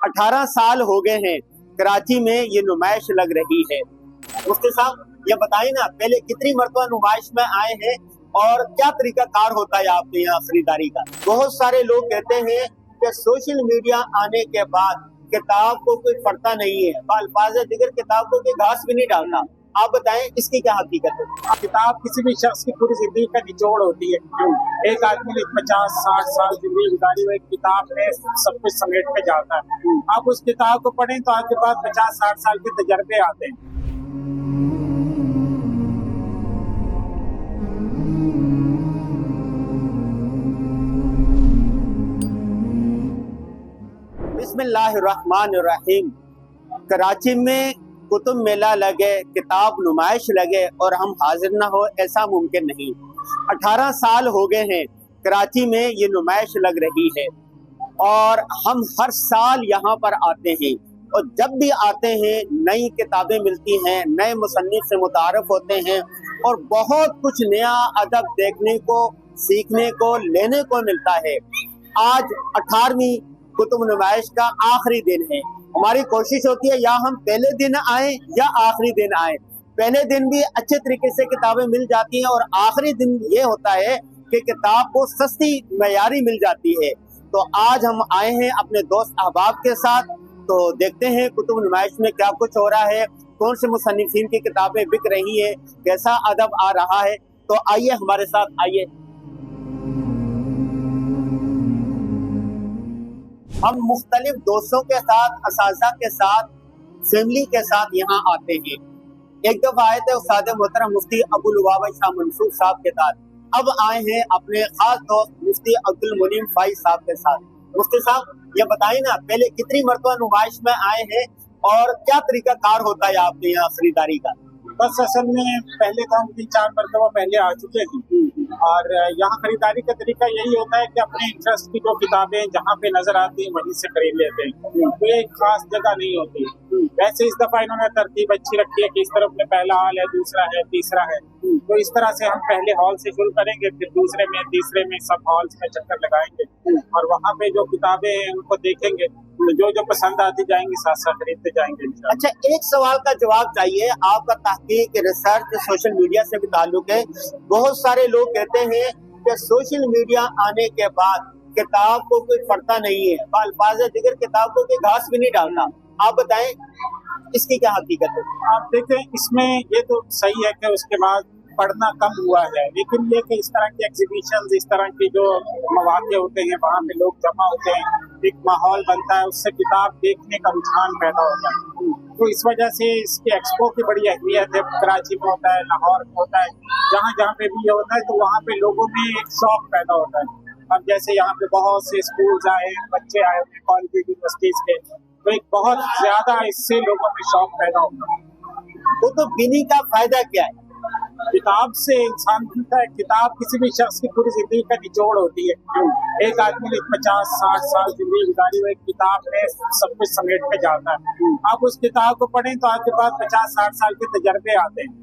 18 साल हो गए हैं कराची में ये नुमाइश लग रही है। मुफ्ती साहब ये बताइए ना, पहले कितनी मरतबा नुमाइश में आए हैं और क्या तरीका कार होता है आपके यहाँ खरीदारी का? बहुत सारे लोग कहते हैं कि सोशल मीडिया आने के बाद किताब को कोई पढ़ता नहीं है, अल्फाज दिगर किताब को कोई घास भी नहीं डालता। आप बताएं इसकी क्या हकीकत है? किताब किसी भी शख्स की पूरी जिंदगी का निचोड़ होती है। एक आदमी ने 50-60 साल जिंदगी गुजारी, वो एक किताब में सब कुछ समेट के जाता है। आप उस किताब को पढ़ें तो आपके पास 50-60 साल के तजर्बे आते हैं। बिस्मिल्लाहिर्रहमानिर्रहीम। कराची में कुतुब मेला लगे, किताब नुमाइश लगे और हम हाजिर ना हो, ऐसा मुमकिन नहीं। 18 साल हो गए हैं कराची में ये नुमाइश लग रही है और हम हर साल यहाँ पर आते हैं और जब भी आते हैं नई किताबें मिलती हैं, नए मुसन्निफ से मुतारफ होते हैं और बहुत कुछ नया अदब देखने को, सीखने को, लेने को मिलता है। आज 18वीं कुतुब नुमाइश का आखिरी दिन है। हमारी कोशिश होती है या हम पहले दिन आए या आखिरी दिन आए। पहले दिन भी अच्छे तरीके से किताबें मिल जाती हैं और आखिरी दिन ये होता है कि किताब को सस्ती मयारी मिल जाती है। तो आज हम आए हैं अपने दोस्त अहबाब के साथ, तो देखते हैं कुतुब नुमाइश में क्या कुछ हो रहा है, कौन से मुसन्निफीन की किताबें बिक रही है, कैसा अदब आ रहा है। तो आइए हमारे साथ, आइए। हम मुख्तलिफ दोस्तों के साथ, असातिज़ा के साथ, फैमिली के साथ यहाँ आते हैं। एक दफा आए थे उस्ताद मोहतरम मुफ्ती अबू लुबाबा शाह मंसूर साहब के साथ, अब आए हैं अपने खास दोस्त मुफ्ती अब्दुल मुनीम फाइज साहब के साथ। मुफ्ती साहब ये बताइए ना, पहले कितनी मरतबा नुमाइश में आए हैं और क्या तरीका कार होता है आपके यहाँ खरीदारी का? बस असल में पहले तो हम 3-4 मरतबा पहले आ चुके हैं और यहाँ खरीदारी का तरीका यही होता है कि अपने इंटरेस्ट की जो किताबें जहाँ पे नजर आती हैं वहीं से खरीद लेते हैं। तो ये खास जगह नहीं होती। वैसे इस दफा इन्होंने तरतीब अच्छी रखी है कि इस तरफ में पहला हॉल है, दूसरा है, तीसरा है। तो इस तरह से हम पहले हॉल से शुरू करेंगे, फिर दूसरे में, तीसरे में, सब हॉल्स में चक्कर लगाएंगे और वहाँ पे जो किताबें हैं उनको देखेंगे, तो जो पसंद आती जाएंगी साथ साथ खरीदते जाएंगे। अच्छा, एक सवाल का जवाब चाहिए। आपका तहकीक, रिसर्च सोशल मीडिया से भी ताल्लुक है। बहुत सारे लोग कहते हैं कि सोशल मीडिया आने के बाद किताब को कोई पढ़ता नहीं है, अल्फाज दिगर किताब को कोई घास भी नहीं डालता। आप बताएं इसकी क्या हकीकत है? आप देखें, इसमें ये तो सही है कि उसके बाद पढ़ना कम हुआ है, लेकिन ये कि इस तरह की एग्जीबिशन, इस तरह की जो मौके होते हैं वहाँ पे लोग जमा होते हैं, एक माहौल बनता है, उससे किताब देखने का रुझान पैदा होता है। तो इस वजह से इसके एक्सपो की बड़ी अहमियत है। कराची में होता है, लाहौर में होता है, जहाँ जहाँ पे भी ये होता है तो वहाँ पे लोगों में एक शौक पैदा होता है। अब जैसे यहाँ पे बहुत से स्कूल आए, बच्चे आए हुए कॉलेज, यूनिवर्सिटीज के, तो एक बहुत ज्यादा इससे लोगों में शौक पैदा होता है। तो बिनी का फायदा क्या है? किताब से इंसान बनता है। किताब किसी भी शख्स की पूरी जिंदगी का निचोड़ होती है। एक आदमी ने 50-60 साल जिंदगी गुजारी, वो एक किताब में सब कुछ समेट के जाता है। आप उस किताब को पढ़ें तो आपके पास 50-60 साल के तजर्बे आते हैं।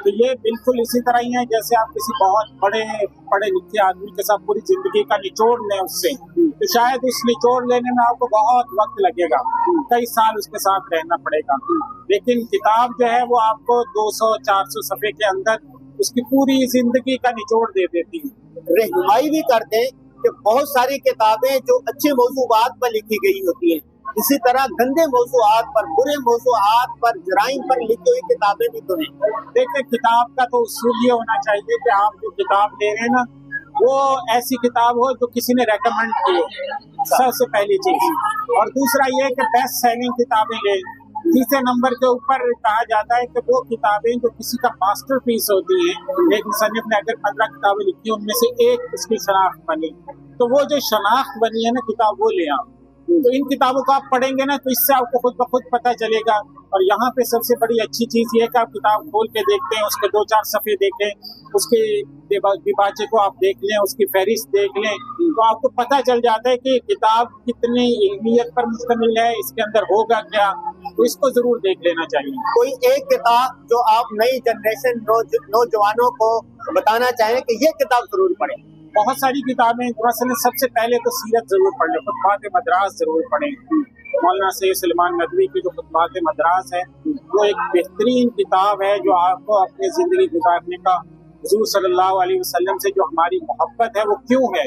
तो ये बिल्कुल इसी तरह ही है जैसे आप किसी बहुत बड़े पढ़े लिखे आदमी के साथ पूरी जिंदगी का निचोड़ लें उससे, तो शायद उस निचोड़ लेने में आपको बहुत वक्त लगेगा, कई साल उसके साथ रहना पड़ेगा। लेकिन किताब जो है वो आपको 200-400 सफ़े के अंदर उसकी पूरी जिंदगी का निचोड़ दे देती है। रहनुमाई भी करते हैं कि बहुत सारी किताबें जो अच्छे मौजूआत पर लिखी गई होती हैं, इसी तरह गंदे मौजूआत पर, बुरे मौजूआत पर, जराइम पर लिखी हुई किताबें भी तो हैं। देखिए, किताब का तो उसूल ये होना चाहिए कि आप जो किताब ले रहे हैं ना, वो ऐसी किताब हो जो किसी ने रेकमेंड की हो, सबसे पहली चीज। और दूसरा ये कि बेस्ट सेलिंग किताबें लें। तीसरे नंबर के ऊपर कहा जाता है कि वो किताबें जो किसी का मास्टरपीस होती है, एक मुसन्निफ ने अगर 15 किताबें लिखी, उनमें से एक उसकी शनाख्त बनी, तो वो जो शनाख्त बनी है ना किताब, वो ले आओ। तो इन किताबों को आप पढ़ेंगे ना तो इससे आपको खुद ब खुद पता चलेगा। और यहाँ पे सबसे बड़ी अच्छी चीज ये है कि आप किताब खोल के देखते हैं, उसके 2-4 सफ़े देखें, उसके दिबाचे को आप देख लें, उसकी फहरिस्त देख लें, तो आपको पता चल जाता है कि किताब कितनी इल्मियत पर मुश्तमिल है, इसके अंदर होगा क्या। तो इसको जरूर देख लेना चाहिए। कोई एक किताब जो आप नई जनरेशन नौजवानों को बताना चाहें कि ये किताब जरूर पढ़ें? बहुत सारी किताबें, मसलन सबसे पहले तो सीरत जरूर पढ़ लें, खुतबात मदरास जरूर पढ़ें, मौलाना सैयद सलमान नदवी की जो खुतबात मदरास है, वो एक बेहतरीन किताब है जो आपको अपनी जिंदगी गुजारने का, हुजूर सल्लल्लाहु अलैहि वसल्लम से जो हमारी मोहब्बत है वो क्यों है,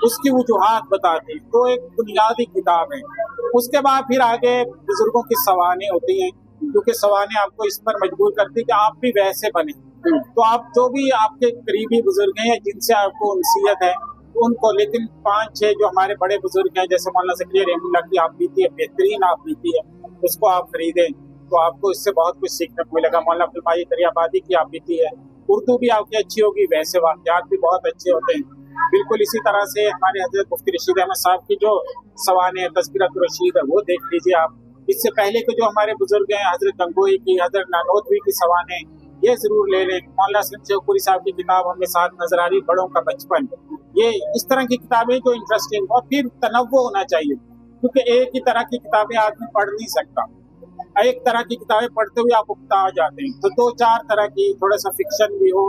उसकी वजूहात बताती है। तो एक बुनियादी किताब है। उसके बाद फिर आगे बुजुर्गों की सवानें होती हैं, क्योंकि सवानें आपको इस पर मजबूर करती है कि आप भी वैसे बने। तो आप जो भी आपके करीबी बुजुर्ग हैं या जिनसे आपको उनसीयत है उनको, लेकिन 5-6 जो हमारे बड़े बुजुर्ग हैं जैसे मौलाना ज़करिया रहमतुल्लाह की आप बीती है, बेहतरीन आप बीती है, उसको आप खरीदें तो आपको इससे बहुत कुछ सीखने को मिलेगा। मौलाना अब्दुल बारी दरियाबादी की आप बीती है, उर्दू भी आपकी अच्छी होगी, वैसे वाक़यात भी बहुत अच्छे होते हैं। बिल्कुल इसी तरह से हमारे हज़रत मुफ्ती रशीद अहमद साहब की जो सवानें तज़किरतुर रशीद है वो देख लीजिए आप। इससे पहले के जो हमारे बुजुर्ग हैं, हज़रत गंगोई की, हज़रत नानोतवी की सवानें, ये जरूर ले लें। मौलाना शेखपुरी साहब की किताब हमें साथ नजर आ रही, बड़ों का बचपन, ये इस तरह की किताबें जो इंटरेस्टिंग, और फिर तनव्वुर होना चाहिए, क्योंकि एक ही तरह की किताबें आदमी पढ़ नहीं सकता। एक तरह की किताबें पढ़ते हुए आप उकता जाते हैं, तो 2-4 तरह की, थोड़ा सा फिक्शन भी हो,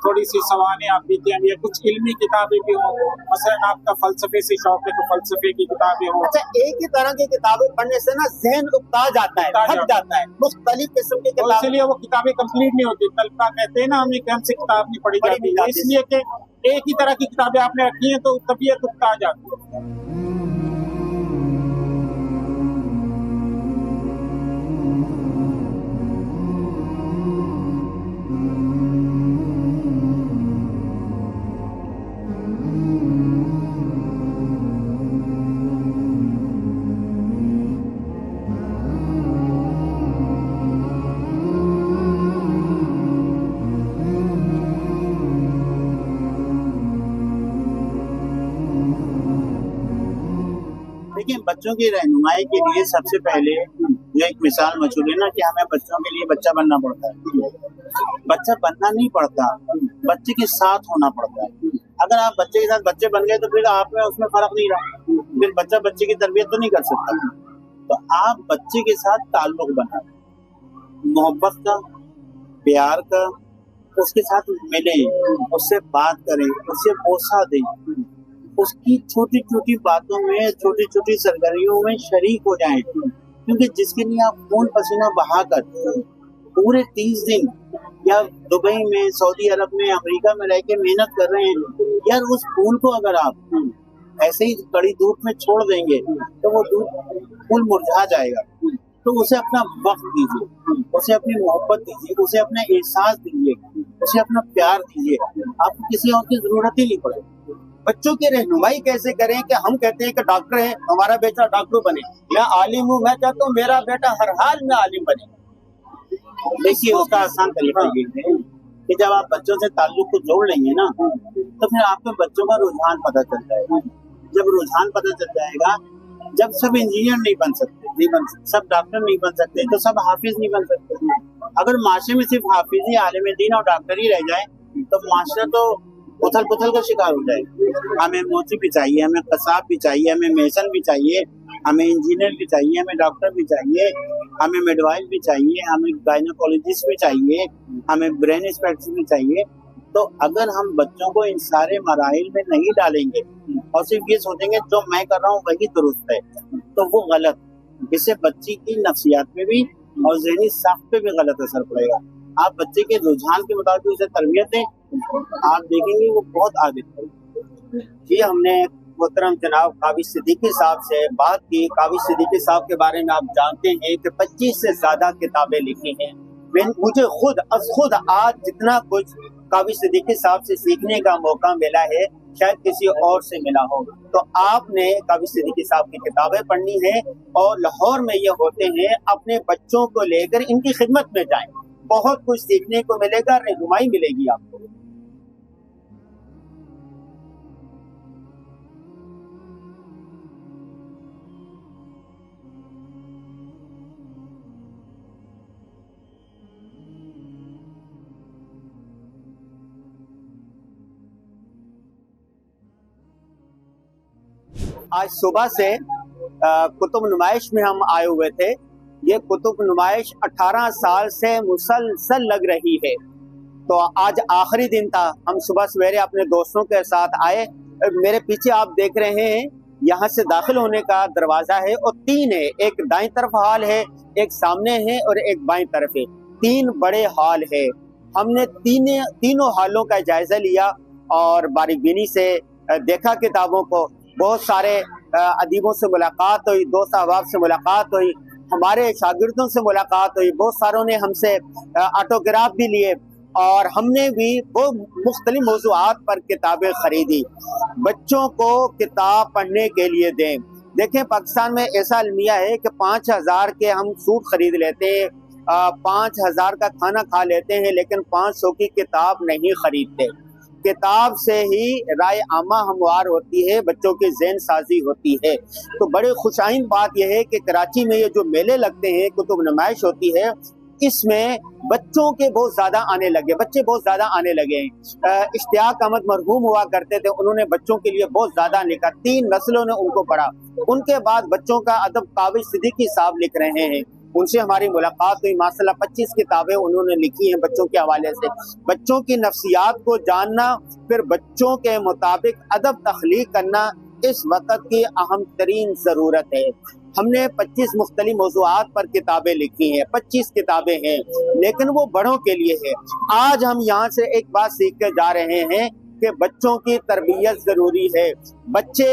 थोड़ी सी सवानें आप बीती हैं, या कुछ इल्मी किताबें भी हो, मसलन आपका फलसफे से शौक है तो फलसफे की किताबें हो। अच्छा, एक ही तरह की किताबें पढ़ने से ना जहन उकता जाता है, थक जाता है, मुख्तलिफ किस्म की किताबें, इसलिए वो किताबें कंप्लीट नहीं होती। तलका कहते हैं ना हमें कि हमसे किताब नहीं पढ़ी जाती, इसलिए कि एक ही तरह की किताबें आपने रखी हैं तो तबीयत उकता जाती है। देखिए, बच्चों की रहनुमाई के लिए सबसे पहले जो एक मिसाल मशहूर है ना कि हमें बच्चों के लिए बच्चा बनना पड़ता है। बच्चा बनना नहीं पड़ता, बच्चे के साथ होना पड़ता है। अगर आप बच्चे के साथ बच्चे बन गए तो फिर आप में उसमें फर्क नहीं रहा, फिर बच्चा बच्चे की तरबियत तो नहीं कर सकता। तो आप बच्चे के साथ ताल्लुक बनाएं, मोहब्बत का, प्यार का, उसके साथ मिलें, उससे बात करें, उससे बोसा दें, उसकी छोटी छोटी बातों में, छोटी छोटी सरगर्मियों में शरीक हो जाएं। क्योंकि जिसके लिए आप खून पसीना बहाकर पूरे 30 दिन या दुबई में, सऊदी अरब में, अमेरिका में रह के मेहनत कर रहे हैं, यार उस फूल को अगर आप ऐसे ही कड़ी धूप में छोड़ देंगे तो वो फूल मुरझा जाएगा। तो उसे अपना वक्त दीजिए, उसे अपनी मोहब्बत दीजिए, उसे अपना एहसास दीजिए, उसे अपना प्यार दीजिए। आपको किसी और की जरूरत ही नहीं पड़ेगी। बच्चों की रहनुमाई कैसे करें कि हम कहते हैं कि डॉक्टर है, हमारा बेटा डॉक्टर बने, मैं आलिम हूँ, मैं चाहता हूँ मेरा बेटा हर हाल में आलिम बने। देखिए, उसका आसान तरीका ये है कि जब आप बच्चों से ताल्लुक को जोड़ लेंगे ना, तो फिर आपके बच्चों का रुझान पता चल जाएगा। जब रुझान पता चल जाएगा, जब सब इंजीनियर नहीं बन सकते, सब डॉक्टर नहीं बन सकते, तो सब हाफिज नहीं बन सकते। अगर माशरे में सिर्फ हाफिज ही, आलिम दीन और डॉक्टर ही रह जाए तो माशरा तो उथल पुथल का शिकार हो जाए। हमें मोची भी चाहिए, हमें कसाब भी चाहिए, हमें मेसन भी चाहिए, हमें इंजीनियर भी चाहिए, हमें डॉक्टर भी चाहिए, हमें मिडवाइफ भी चाहिए, हमें गायनोकोलॉजिस्ट भी चाहिए, हमें ब्रेन स्पेशलिस्ट भी चाहिए। तो अगर हम बच्चों को इन सारे मराहिल में नहीं डालेंगे और सिर्फ ये सोचेंगे जो मैं कर रहा हूँ वही दुरुस्त है, तो वो गलत। इससे बच्ची की नफ्सियात पे भी और ज़हनी साख्त पे भी गलत असर पड़ेगा। आप बच्चे के रुझान के मुताबिक उसे तरबियत दें, आप देखेंगे वो बहुत आगे बढ़ेगा। जी, हमने मोहतरम जनाब काविश सिद्दीकी साहब से बात की। काविश सिद्दीकी साहब के बारे में आप जानते हैं कि 25 से ज्यादा किताबें लिखी हैं। मुझे खुद आज जितना कुछ काविश सिद्दीकी साहब से सीखने का मौका मिला है शायद किसी और से मिला हो। तो आपने काविश सिद्दीकी साहब की किताबें पढ़नी है और लाहौर में ये होते हैं, अपने बच्चों को लेकर इनकी खिदमत में जाएं, बहुत कुछ सीखने को मिलेगा, रहनुमाई मिलेगी आपको। आज सुबह से कुतुब नुमाइश में हम आए हुए थे। ये कुतुब नुमाइश 18 साल से मुसलसल लग रही है। तो आज आखिरी दिन था। हम सुबह सवेरे अपने दोस्तों के साथ आए। मेरे पीछे आप देख रहे हैं यहाँ से दाखिल होने का दरवाजा है और 3 है, एक दाईं तरफ हॉल है, एक सामने है और एक बाईं तरफ है। 3 बड़े हॉल है। हमने तीनों हॉलों का जायजा लिया और बारीकबीनी से देखा किताबों को। बहुत सारे अदीबों से मुलाकात हुई, दोस्त अहबाब से मुलाकात हुई, हमारे शागिर्दों से मुलाकात हुई, बहुत सारों ने हमसे ऑटोग्राफ भी लिए और हमने भी बहुत मुख्तलिफ मौज़ूआत पर किताबें खरीदी। बच्चों को किताब पढ़ने के लिए दें। देखें, पाकिस्तान में ऐसा अलमिया है कि 5,000 के हम सूट खरीद लेते हैं, 5,000 का खाना खा लेते हैं, लेकिन 500 की किताब नहीं खरीदते। किताब से ही राय आमा हमवार होती है, बच्चों की ज़हन साजी होती है। तो बड़े खुशाइन बात यह है कि कराची में ये जो मेले लगते हैं, कुतुब नुमाइश होती है, इसमें बच्चों के बहुत ज़्यादा आने लगे, बच्चे बहुत ज़्यादा आने लगे हैं। इश्तियाक अहमद मरहूम हुआ करते थे, उन्होंने बच्चों के लिए बहुत ज़्यादा लिखा, 3 नस्लों ने उनको पढ़ा। उनके बाद बच्चों का अदब काबिज सिद्दीकी साहब लिख रहे हैं, उनसे हमारी मुलाकात हुई। माशाल्लाह 25 किताबें उन्होंने लिखी हैं बच्चों के हवाले से। बच्चों की नफ्सियात को जानना, फिर बच्चों के मुताबिक अदब तख्लीक करना इस वक्त की अहम तरीन ज़रूरत है। हमने 25 मुख्तलिफ मौज़ूआत पर किताबें लिखी हैं, 25 किताबें हैं, लेकिन वो बड़ों के लिए है। आज हम यहाँ से एक बात सीख के जा रहे हैं कि बच्चों की तरबियत ज़रूरी है। बच्चे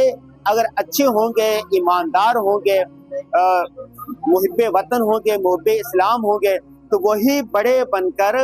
अगर अच्छे होंगे, ईमानदार होंगे, मुहिब्बे वतन होंगे, मुहिब्बे इस्लाम होंगे, तो वही बड़े बनकर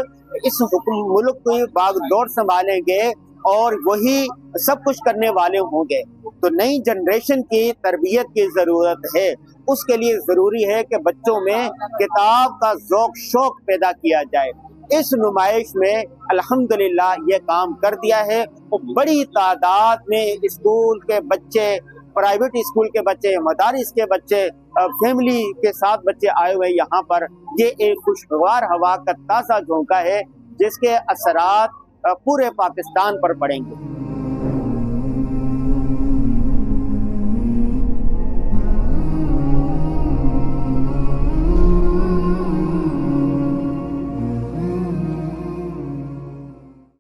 इस मुल्क की बागडोर संभालेंगे और वही सब कुछ करने वाले होंगे। तो नई जनरेशन की तरबियत की ज़रूरत है। उसके लिए ज़रूरी है कि बच्चों में किताब का ज़ौक़ शौक़ पैदा किया जाए। इस नुमाइश में अल्हम्दुलिल्लाह ये काम कर दिया है और बड़ी तादाद में स्कूल के बच्चे, प्राइवेट स्कूल के बच्चे, मदारिस के बच्चे, फैमिली के साथ बच्चे आए हुए यहाँ पर। ये एक खुशगवार हवा का ताज़ा झोंका है जिसके असरात पूरे पाकिस्तान पर पड़ेंगे।